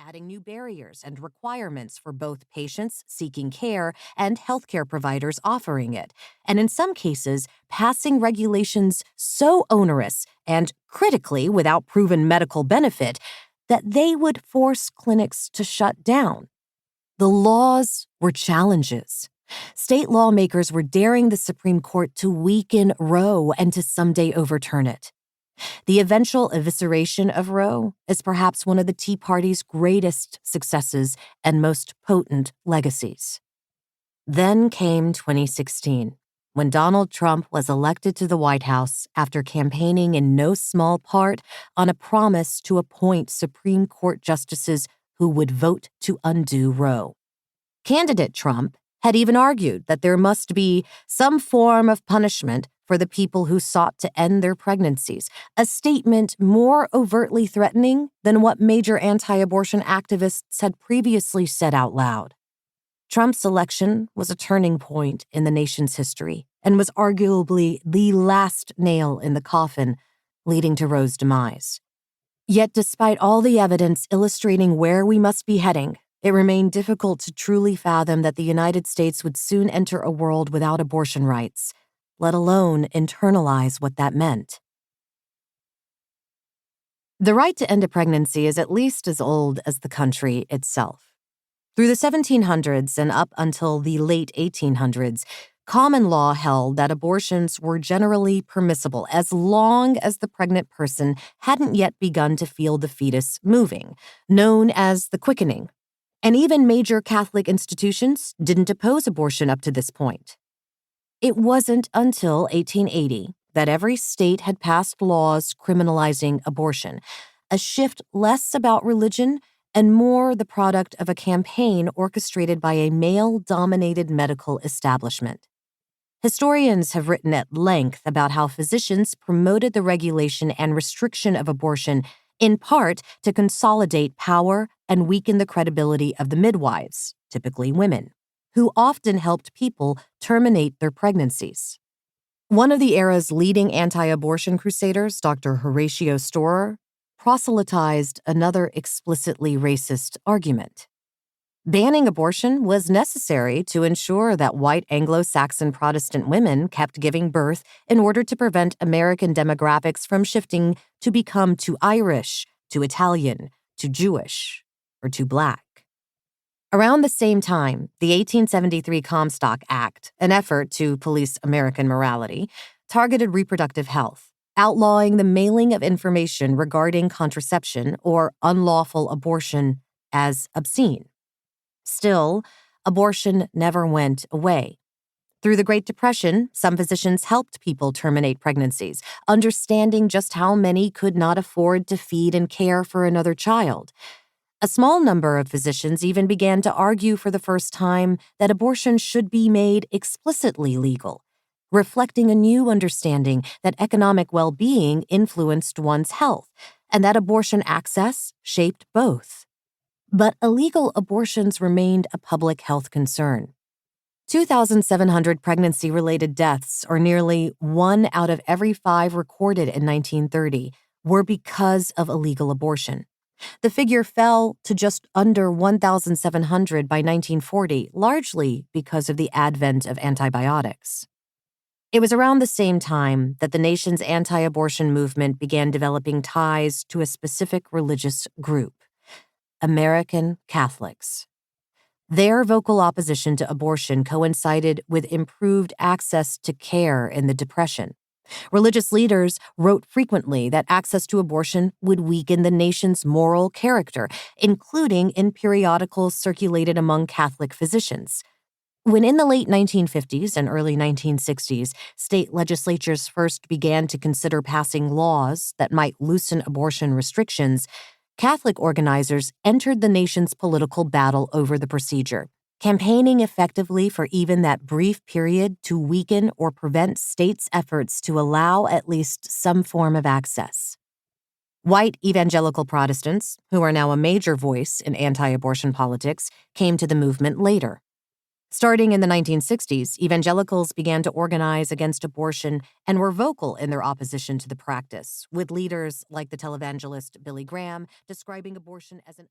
adding new barriers and requirements for both patients seeking care and healthcare providers offering it, and in some cases, passing regulations so onerous and critically without proven medical benefit that they would force clinics to shut down. The laws were challenges. State lawmakers were daring the Supreme Court to weaken Roe and to someday overturn it. The eventual evisceration of Roe is perhaps one of the Tea Party's greatest successes and most potent legacies. Then came 2016, when Donald Trump was elected to the White House after campaigning in no small part on a promise to appoint Supreme Court justices who would vote to undo Roe. Candidate Trump had even argued that there must be some form of punishment for the people who sought to end their pregnancies, a statement more overtly threatening than what major anti-abortion activists had previously said out loud. Trump's election was a turning point in the nation's history and was arguably the last nail in the coffin, leading to Roe's demise. Yet despite all the evidence illustrating where we must be heading, it remained difficult to truly fathom that the United States would soon enter a world without abortion rights, let alone internalize what that meant. The right to end a pregnancy is at least as old as the country itself. Through the 1700s and up until the late 1800s, common law held that abortions were generally permissible as long as the pregnant person hadn't yet begun to feel the fetus moving, known as the quickening. And even major Catholic institutions didn't oppose abortion up to this point. It wasn't until 1880 that every state had passed laws criminalizing abortion, a shift less about religion and more the product of a campaign orchestrated by a male-dominated medical establishment. Historians have written at length about how physicians promoted the regulation and restriction of abortion in part to consolidate power and weaken the credibility of the midwives, typically women, who often helped people terminate their pregnancies. One of the era's leading anti-abortion crusaders, Dr. Horatio Storer, proselytized another explicitly racist argument. Banning abortion was necessary to ensure that white Anglo-Saxon Protestant women kept giving birth in order to prevent American demographics from shifting to become too Irish, too Italian, too Jewish, or too Black. Around the same time, the 1873 Comstock Act, an effort to police American morality, targeted reproductive health, outlawing the mailing of information regarding contraception or unlawful abortion as obscene. Still, abortion never went away. Through the Great Depression, some physicians helped people terminate pregnancies, understanding just how many could not afford to feed and care for another child. A small number of physicians even began to argue for the first time that abortion should be made explicitly legal, reflecting a new understanding that economic well-being influenced one's health, and that abortion access shaped both. But illegal abortions remained a public health concern. 2,700 pregnancy-related deaths, or nearly 1 out of every 5 recorded in 1930, were because of illegal abortion. The figure fell to just under 1,700 by 1940, largely because of the advent of antibiotics. It was around the same time that the nation's anti-abortion movement began developing ties to a specific religious group: American Catholics. Their vocal opposition to abortion coincided with improved access to care in the Depression. Religious leaders wrote frequently that access to abortion would weaken the nation's moral character, including in periodicals circulated among Catholic physicians. When in the late 1950s and early 1960s, state legislatures first began to consider passing laws that might loosen abortion restrictions, Catholic organizers entered the nation's political battle over the procedure, campaigning effectively for even that brief period to weaken or prevent states' efforts to allow at least some form of access. White evangelical Protestants, who are now a major voice in anti-abortion politics, came to the movement later. Starting in the 1960s, evangelicals began to organize against abortion and were vocal in their opposition to the practice, with leaders like the televangelist Billy Graham describing abortion as an